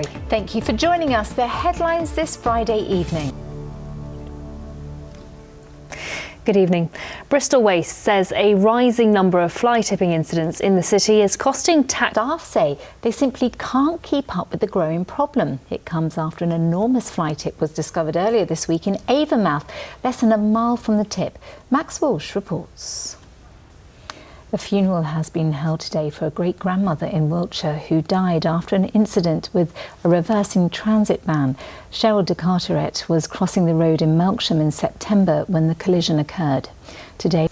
Thank you for joining us. The headlines this Friday evening. Good evening. Bristol Waste says a rising number of fly tipping incidents in the city is costing Staff say they simply can't keep up with the growing problem. It comes after an enormous fly tip was discovered earlier this week in Avonmouth, less than a mile from the tip. Max Walsh reports. A funeral has been held today for a great-grandmother in Wiltshire who died after an incident with a reversing transit van. Cheryl de Carteret was crossing the road in Melksham in September when the collision occurred. Today,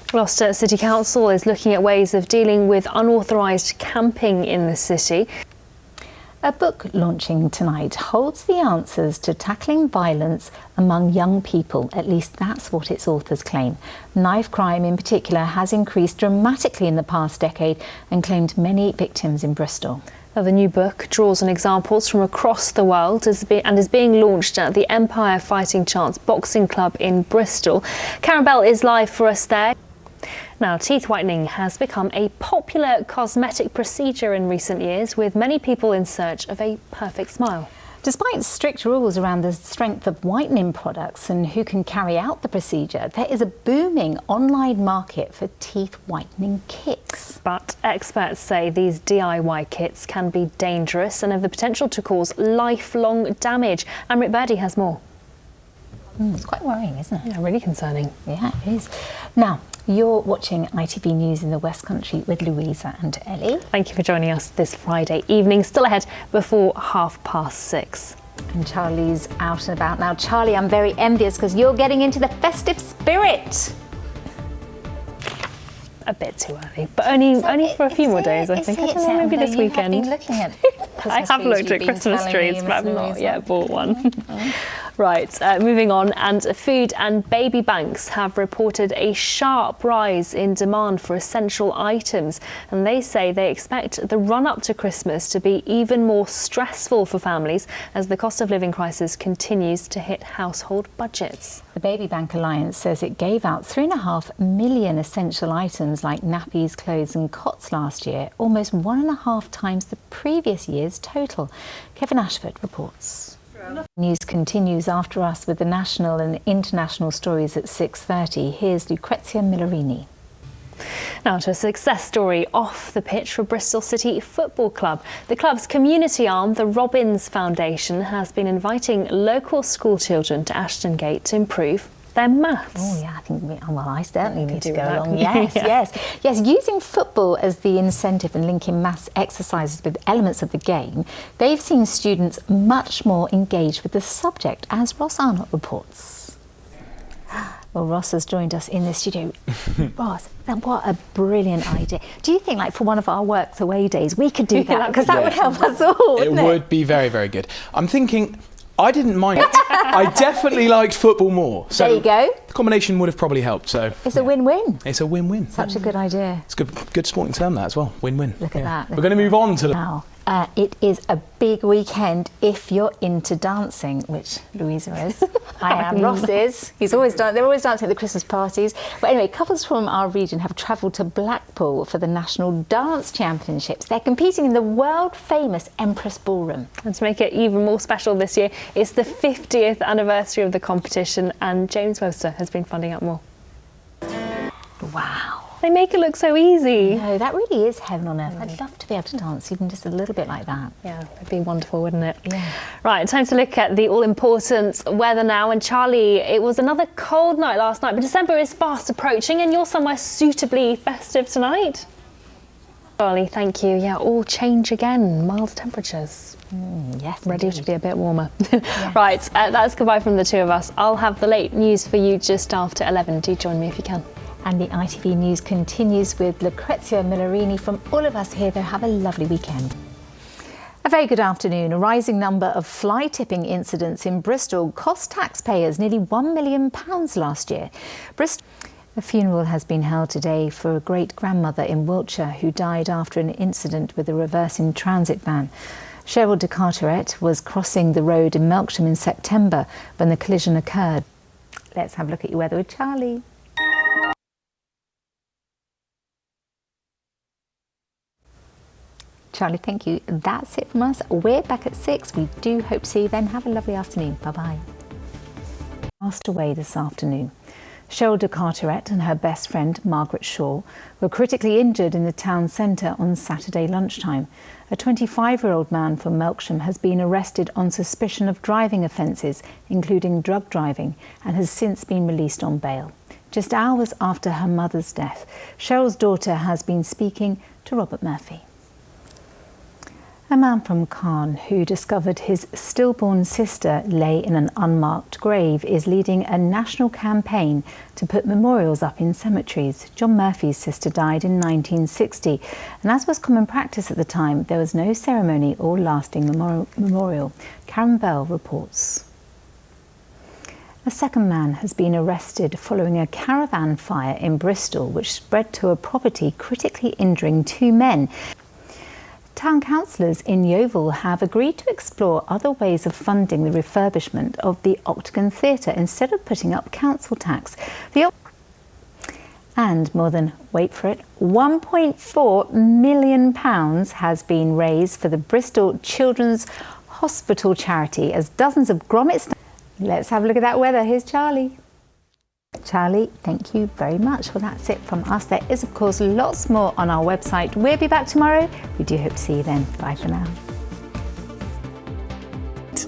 Gloucester City Council is looking at ways of dealing with unauthorised camping in the city. A book launching tonight holds the answers to tackling violence among young people. At least that's what its authors claim. Knife crime in particular has increased dramatically in the past decade and claimed many victims in Bristol. The new book draws on examples from across the world and is being launched at the Empire Fighting Chance Boxing Club in Bristol. Karen Bell is live for us there. Now, teeth whitening has become a popular cosmetic procedure in recent years, with many people in search of a perfect smile. Despite strict rules around the strength of whitening products and who can carry out the procedure, there is a booming online market for teeth whitening kits. But experts say these DIY kits can be dangerous and have the potential to cause lifelong damage. Amrit Birdie has more. It's quite worrying, isn't it? Yeah, really concerning. Yeah, it is. Now, you're watching ITV News in the West Country with Louisa and Ellie. Thank you for joining us this Friday evening. Still ahead before 6:30. And Charlie's out and about now. Charlie, I'm very envious because you're getting into the festive spirit. A bit too early, but only for a few more days, I think. I don't know, maybe this weekend. Been looking at I have looked at Christmas trees, but I've not yet bought one. Right, moving on, and food and baby banks have reported a sharp rise in demand for essential items, and they say they expect the run-up to Christmas to be even more stressful for families as the cost of living crisis continues to hit household budgets. The Baby Bank Alliance says it gave out 3.5 million essential items like nappies, clothes and cots last year, almost 1.5 times the previous year's total. Kevin Ashford reports. News continues after us with the national and international stories at 6:30. Here's Lucrezia Millerini. Now to a success story off the pitch for Bristol City Football Club. The club's community arm, the Robbins Foundation, has been inviting local school children to Ashton Gate to improve their maths. Oh yeah, I think I certainly need to go that. along. Yes, yes. Using football as the incentive and linking maths exercises with elements of the game, they've seen students much more engaged with the subject, as Ross Arnott reports. Well, Ross has joined us in the studio. Ross, what a brilliant idea. Do you think, like, for one of our works away days, we could do that? Because that would help us all, wouldn't it? It would be very, very good. I'm thinking, I didn't mind it. I definitely liked football more. So there you go. The combination would have probably helped. So it's a win-win. It's a win-win. Such a good idea. It's a good sporting term, that as well. Win-win. Look at that. We're going to move on to the... Now, it is a big weekend if you're into dancing, which Louisa is. I am. Ross is. They're always dancing at the Christmas parties. But anyway, couples from our region have travelled to Blackpool for the National Dance Championships. They're competing in the world-famous Empress Ballroom. And to make it even more special this year, it's the 50th anniversary of the competition, and James Webster has been finding out more. Wow. They make it look so easy. No, that really is heaven on earth. I'd love to be able to dance even just a little bit like that. Yeah, it'd be wonderful, wouldn't it? Yeah. Right, time to look at the all-important weather now. And Charlie, it was another cold night last night, but December is fast approaching and you're somewhere suitably festive tonight. Charlie, thank you. Yeah, all change again. Mild temperatures. Yes, ready indeed. to be a bit warmer. Yes. Right, that's goodbye from the two of us. I'll have the late news for you just after 11. Do join me if you can. And the ITV News continues with Lucrezia Millerini. From all of us here, though, have a lovely weekend. A very good afternoon. A rising number of fly tipping incidents in Bristol cost taxpayers nearly £1 million last year. A funeral has been held today for a great-grandmother in Wiltshire who died after an incident with a reversing transit van. Cheryl de Carteret was crossing the road in Melksham in September when the collision occurred. Let's have a look at your weather with Charlie. Charlie, thank you. That's it from us. We're back at 6. We do hope to see you then. Have a lovely afternoon. Bye-bye. Passed away this afternoon. Cheryl de Carteret and her best friend, Margaret Shaw, were critically injured in the town centre on Saturday lunchtime. A 25-year-old man from Melksham has been arrested on suspicion of driving offences, including drug driving, and has since been released on bail. Just hours after her mother's death, Cheryl's daughter has been speaking to Robert Murphy. A man from Caen who discovered his stillborn sister lay in an unmarked grave is leading a national campaign to put memorials up in cemeteries. John Murphy's sister died in 1960, and as was common practice at the time, there was no ceremony or lasting memorial. Karen Bell reports. A second man has been arrested following a caravan fire in Bristol, which spread to a property, critically injuring 2 men. Town councillors in Yeovil have agreed to explore other ways of funding the refurbishment of the Octagon Theatre instead of putting up council tax. And more than, wait for it, £1.4 million has been raised for the Bristol Children's Hospital charity as dozens of grommets... Let's have a look at that weather. Here's Charlie. Charlie, thank you very much. Well, that's it from us. There is, of course, lots more on our website. We'll be back tomorrow. We do hope to see you then. Bye for now.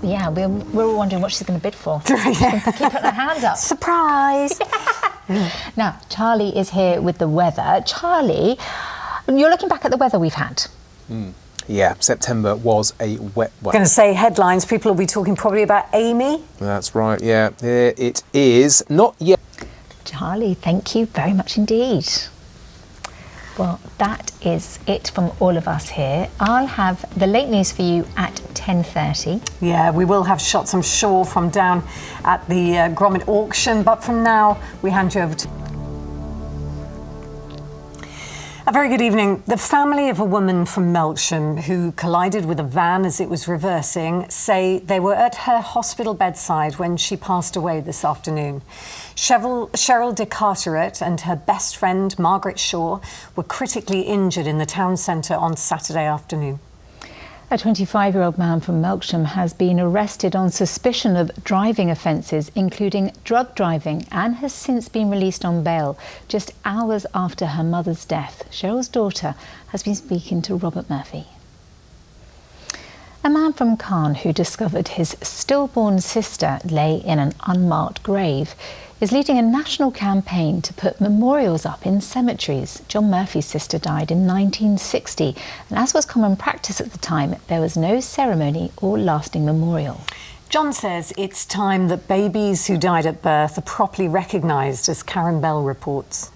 Yeah, we're all wondering what she's going to bid for. Yeah. Keep putting her hand up. Surprise! Now, Charlie is here with the weather. Charlie, you're looking back at the weather we've had. Yeah, September was a wet one. I'm going to say headlines. People will be talking probably about Amy. That's right, yeah. It is not yet. Charlie, thank you very much indeed. Well, that is it from all of us here. I'll have the late news for you at 10:30. Yeah, we will have shots, I'm sure, from down at the Grommet auction. But from now, we hand you over to... A very good evening. The family of a woman from Melksham who collided with a van as it was reversing say they were at her hospital bedside when she passed away this afternoon. Cheryl de Carteret and her best friend Margaret Shaw were critically injured in the town centre on Saturday afternoon. A 25-year-old man from Melksham has been arrested on suspicion of driving offences, including drug driving, and has since been released on bail just hours after her mother's death. Cheryl's daughter has been speaking to Robert Murphy. A man from Caen who discovered his stillborn sister lay in an unmarked grave is leading a national campaign to put memorials up in cemeteries. John Murphy's sister died in 1960, and as was common practice at the time, there was no ceremony or lasting memorial. John says it's time that babies who died at birth are properly recognised, as Karen Bell reports.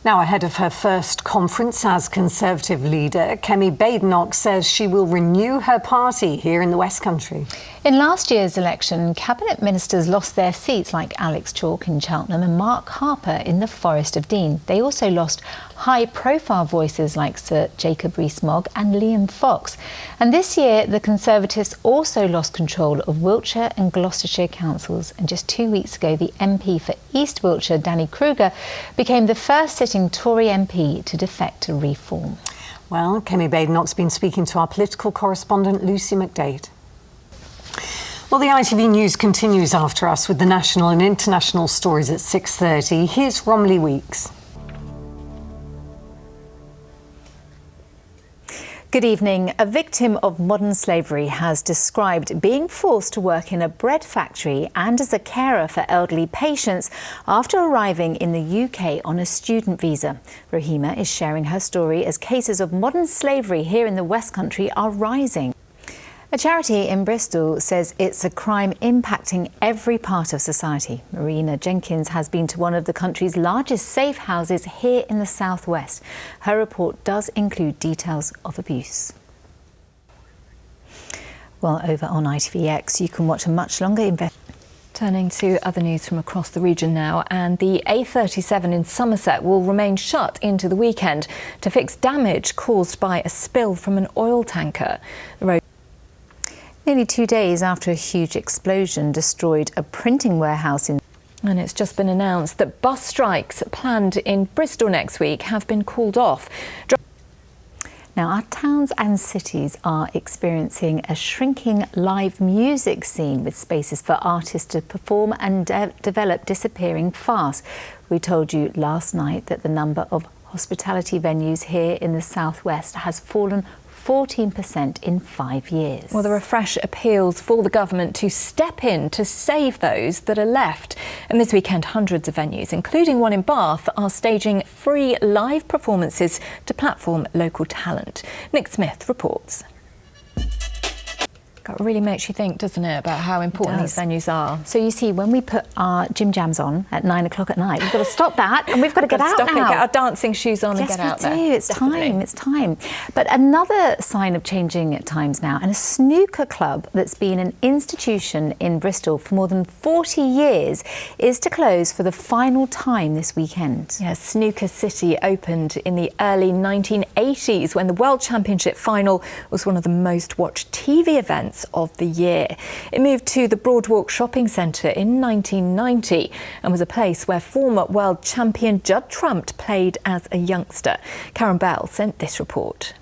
Now, ahead of her first conference as Conservative leader, Kemi Badenoch says she will renew her party here in the West Country. In last year's election, cabinet ministers lost their seats like Alex Chalk in Cheltenham and Mark Harper in the Forest of Dean. They also lost high-profile voices like Sir Jacob Rees-Mogg and Liam Fox. And this year, the Conservatives also lost control of Wiltshire and Gloucestershire councils. And just 2 weeks ago, the MP for East Wiltshire, Danny Kruger, became the first sitting Tory MP to defect to Reform. Well, Kemi Badenoch's been speaking to our political correspondent, Lucy McDade. Well, the ITV News continues after us with the national and international stories at 6:30. Here's Romilly Weeks. Good evening. A victim of modern slavery has described being forced to work in a bread factory and as a carer for elderly patients after arriving in the UK on a student visa. Rahima is sharing her story as cases of modern slavery here in the West Country are rising. A charity in Bristol says it's a crime impacting every part of society. Marina Jenkins has been to one of the country's largest safe houses here in the southwest. Her report does include details of abuse. Well, over on ITVX, you can watch a much longer investigation. Turning to other news from across the region now, and the A37 in Somerset will remain shut into the weekend to fix damage caused by a spill from an oil tanker. The road Nearly 2 days after a huge explosion destroyed a printing warehouse in... And it's just been announced that bus strikes planned in Bristol next week have been called off. Now, our towns and cities are experiencing a shrinking live music scene with spaces for artists to perform and develop disappearing fast. We told you last night that the number of hospitality venues here in the southwest has fallen 14% in 5 years. Well, the refresh appeals for the government to step in to save those that are left. And this weekend, hundreds of venues, including one in Bath, are staging free live performances to platform local talent. Nick Smith reports. It really makes you think, doesn't it, about how important these venues are. So you see, when we put our gym jams on at 9 o'clock at night, we've got to stop that and we've got to get out now. Get our dancing shoes on and get out there. Yes, we do. It's time. But another sign of changing times now, and a snooker club that's been an institution in Bristol for more than 40 years is to close for the final time this weekend. Yes, Snooker City opened in the early 1980s when the World Championship final was one of the most watched TV events of the year. It moved to the Broadwalk Shopping Centre in 1990 and was a place where former world champion Judd Trump played as a youngster. Karen Bell sent this report.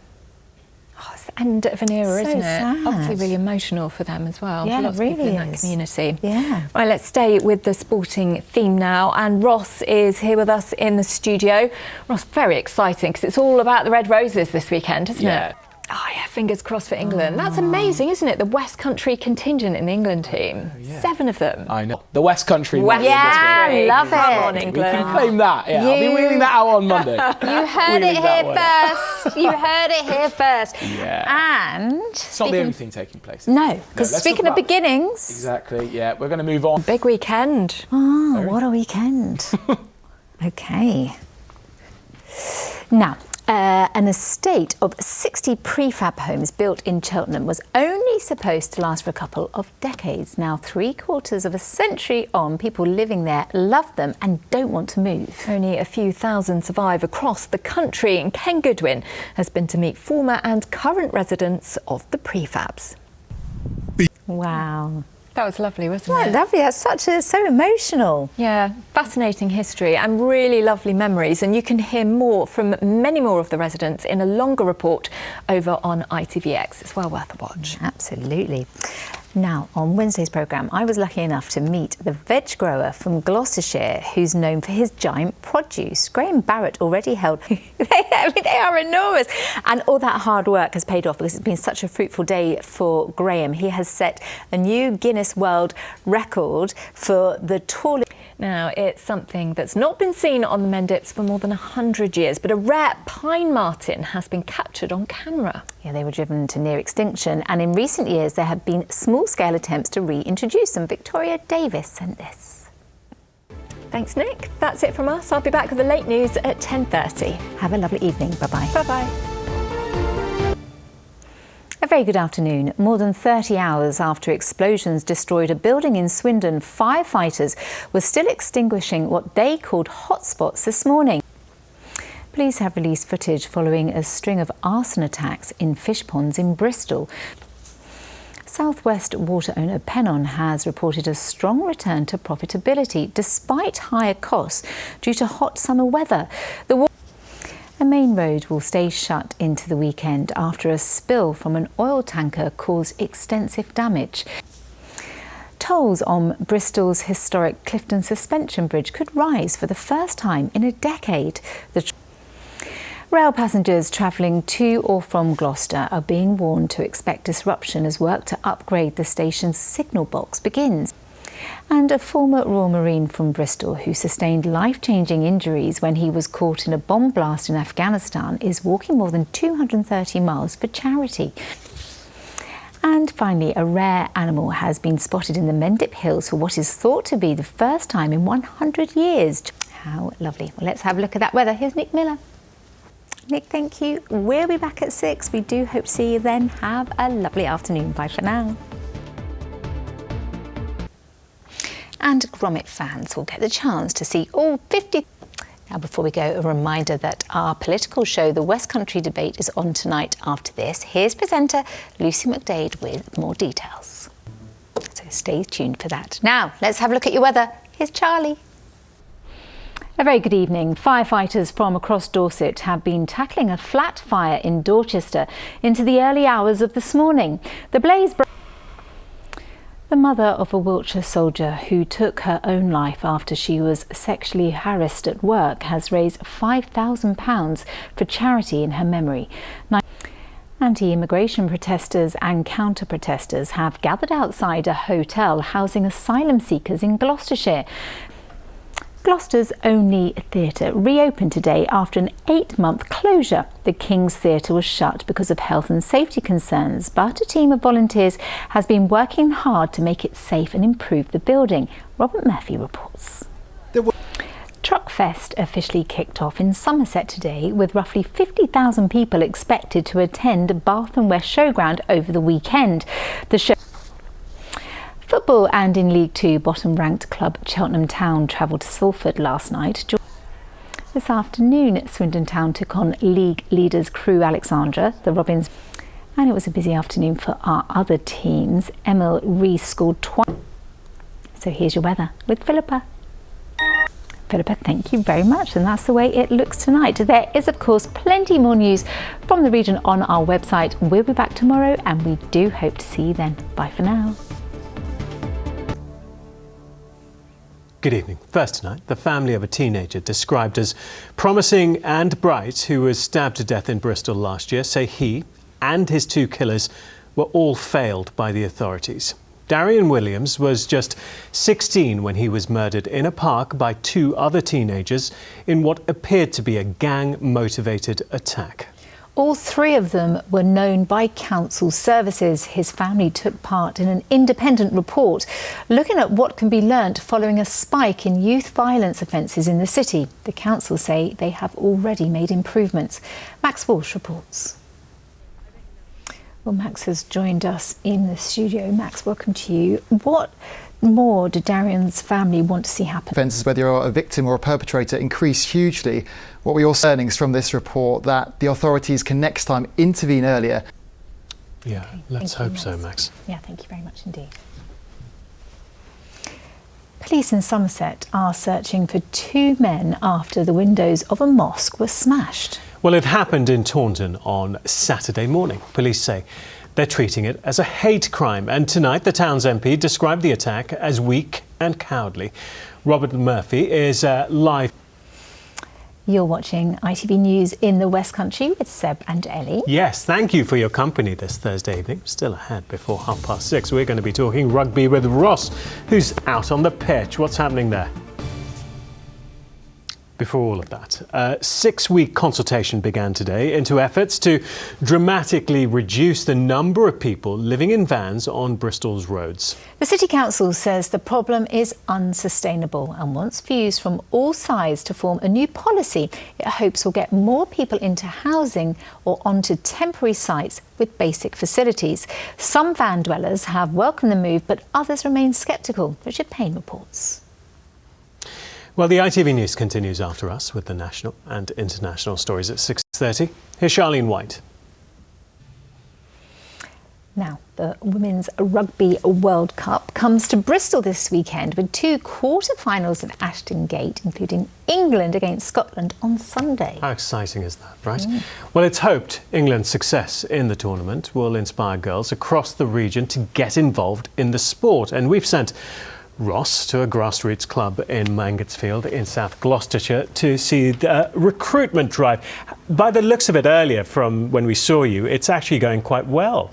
Oh, it's the end of an era, isn't it? Sad. Obviously really emotional for them as well. Yeah, for lots it of people really in that is. community. Yeah. Right, let's stay with the sporting theme now. And Ross is here with us in the studio. Ross, very exciting because it's all about the Red Roses this weekend, isn't it? Oh yeah, fingers crossed for England. That's amazing, isn't it? The West Country contingent in the England team. 7 of them. I know. The West Country. Yeah, love it. Come on, We England. can claim that. Yeah, I'll be wheeling that out on Monday. You heard it here first. You heard it here first. Yeah. And It's not the only thing taking place. No, because let's speaking talk of about- beginnings. Exactly. Yeah, we're going to move on. Big weekend. Oh, what a weekend. Okay. Now, an estate of 60 prefab homes built in Cheltenham was only supposed to last for a couple of decades. Now, 3/4 of a century on, people living there love them and don't want to move. Only a few thousand survive across the country, and Ken Goodwin has been to meet former and current residents of the prefabs. Wow. That was lovely, wasn't Yeah, it? lovely. That's so emotional. Yeah, fascinating history and really lovely memories. And you can hear more from many more of the residents in a longer report over on ITVX. It's well worth a watch. Absolutely. Now, on Wednesday's programme, I was lucky enough to meet the veg grower from Gloucestershire who's known for his giant produce. Graham Barrett already held... they are enormous. And all that hard work has paid off because it's been such a fruitful day for Graham. He has set a new Guinness World Record for the tallest... Now, it's something that's not been seen on the Mendips for more than 100 years, but a rare pine marten has been captured on camera. Yeah, they were driven to near extinction, and in recent years there have been small-scale attempts to reintroduce them. Victoria Davis sent this. Thanks, Nick. That's it from us. I'll be back with the late news at 10:30. Have a lovely evening. Bye-bye. Bye-bye. A very good afternoon. More than 30 hours after explosions destroyed a building in Swindon, firefighters were still extinguishing what they called hotspots this morning. Police have released footage following a string of arson attacks in fish ponds in Bristol. Southwest water owner Pennon has reported a strong return to profitability despite higher costs due to hot summer weather. A main road will stay shut into the weekend after a spill from an oil tanker caused extensive damage. Tolls on Bristol's historic Clifton Suspension Bridge could rise for the first time in a decade. Rail passengers travelling to or from Gloucester are being warned to expect disruption as work to upgrade the station's signal box begins. And a former Royal Marine from Bristol who sustained life-changing injuries when he was caught in a bomb blast in Afghanistan is walking more than 230 miles for charity. And finally, a rare animal has been spotted in the Mendip Hills for what is thought to be the first time in 100 years. How lovely. Well, let's have a look at that weather. Here's Nick Miller. Nick, thank you. We'll be back at 6. We do hope to see you then. Have a lovely afternoon. Bye for now. And Gromit fans will get the chance to see all 50... Now, before we go, a reminder that our political show, The West Country Debate, is on tonight after this. Here's presenter Lucy McDade with more details. So stay tuned for that. Now, let's have a look at your weather. Here's Charlie. A very good evening. Firefighters from across Dorset have been tackling a flat fire in Dorchester into the early hours of this morning. The blaze The mother of a Wiltshire soldier who took her own life after she was sexually harassed at work has raised £5,000 for charity in her memory. Anti-immigration protesters and counter-protesters have gathered outside a hotel housing asylum seekers in Gloucestershire. Gloucester's only theatre reopened today after an 8-month closure. The King's Theatre was shut because of health and safety concerns, but a team of volunteers has been working hard to make it safe and improve the building. Robert Murphy reports. Truckfest officially kicked off in Somerset today, with roughly 50,000 people expected to attend Bath and West Showground over the weekend. Football, and in League Two, bottom-ranked club Cheltenham Town travelled to Salford last night. This afternoon, Swindon Town took on league leaders Crewe Alexandra, the Robins, and it was a busy afternoon for our other teams. Emil Rees scored twice. So here's your weather with Philippa. Philippa, thank you very much, and that's the way it looks tonight. There is, of course, plenty more news from the region on our website. We'll be back tomorrow, and we do hope to see you then. Bye for now. Good evening. First tonight, the family of a teenager described as promising and bright who was stabbed to death in Bristol last year say he and his 2 killers were all failed by the authorities. Darian Williams was just 16 when he was murdered in a park by 2 other teenagers in what appeared to be a gang-motivated attack. All 3 of them were known by council services. His family took part in an independent report looking at what can be learnt following a spike in youth violence offences in the city. The council say they have already made improvements. Max Walsh reports. Well, Max has joined us in the studio. Max, welcome to you. What more did Darian's family want to see happen? Offences, whether you're a victim or a perpetrator, increase hugely. What we also learnings from this report that the authorities can next time intervene earlier. Yeah, okay, let's hope so, Max. Yeah, thank you very much indeed. Police in Somerset are searching for 2 men after the windows of a mosque were smashed. Well, it happened in Taunton on Saturday morning. Police say they're treating it as a hate crime, and tonight the town's MP described the attack as weak and cowardly. Robert Murphy is live. You're watching ITV News in the West Country with Seb and Ellie. Yes, thank you for your company this Thursday evening. Still ahead before 6:30. We're going to be talking rugby with Ross, who's out on the pitch. What's happening there? Before all of that, a 6-week consultation began today into efforts to dramatically reduce the number of people living in vans on Bristol's roads. The City Council says the problem is unsustainable and wants views from all sides to form a new policy it hopes will get more people into housing or onto temporary sites with basic facilities. Some van dwellers have welcomed the move, but others remain sceptical. Richard Payne reports. Well, the ITV News continues after us with the national and international stories at 6:30. Here's Charlene White. Now, the Women's Rugby World Cup comes to Bristol this weekend with 2 quarter-finals at Ashton Gate, including England against Scotland on Sunday. How exciting is that, right? Well, it's hoped England's success in the tournament will inspire girls across the region to get involved in the sport. And we've sent Ross to a grassroots club in Mangotsfield in South Gloucestershire to see the recruitment drive. By the looks of it earlier from when we saw you, it's actually going quite well.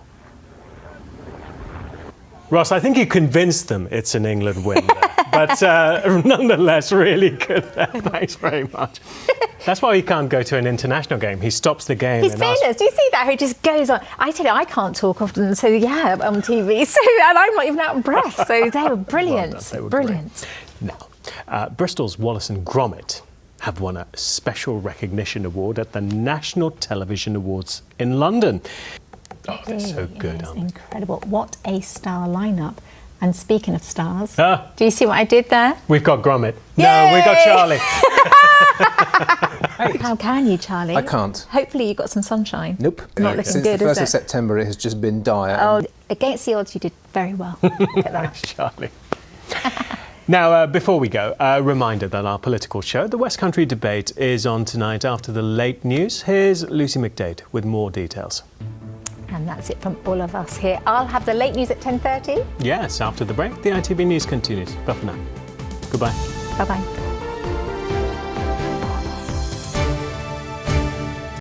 Ross, I think you convinced them it's an England win there. But nonetheless, really good there. Thanks very much. That's why he can't go to an international game. He stops the game. He's fearless. Do you see that? He just goes on. I tell you, I can't talk often, so yeah, on TV. So, and I'm not even out of breath. So they were brilliant. Well done, they were brilliant. Great. Now, Bristol's Wallace and Gromit have won a special recognition award at the National Television Awards in London. Oh, they're so good, aren't they? Incredible. What a star lineup. And speaking of stars, do you see what I did there? We've got Gromit. Yay! No, we've got Charlie. How can you, Charlie? I can't. Hopefully you got some sunshine. Nope. Not looking Since good, the 1st is of it? September, it has just been dire. Oh, against the odds, you did very well. Look at that. Charlie. Now, before we go, a reminder that our political show, The West Country Debate, is on tonight after the late news. Here's Lucy McDade with more details. And that's it from all of us here. I'll have the late news at 10:30. Yes, after the break, the ITV News continues. But for now, goodbye. Bye-bye.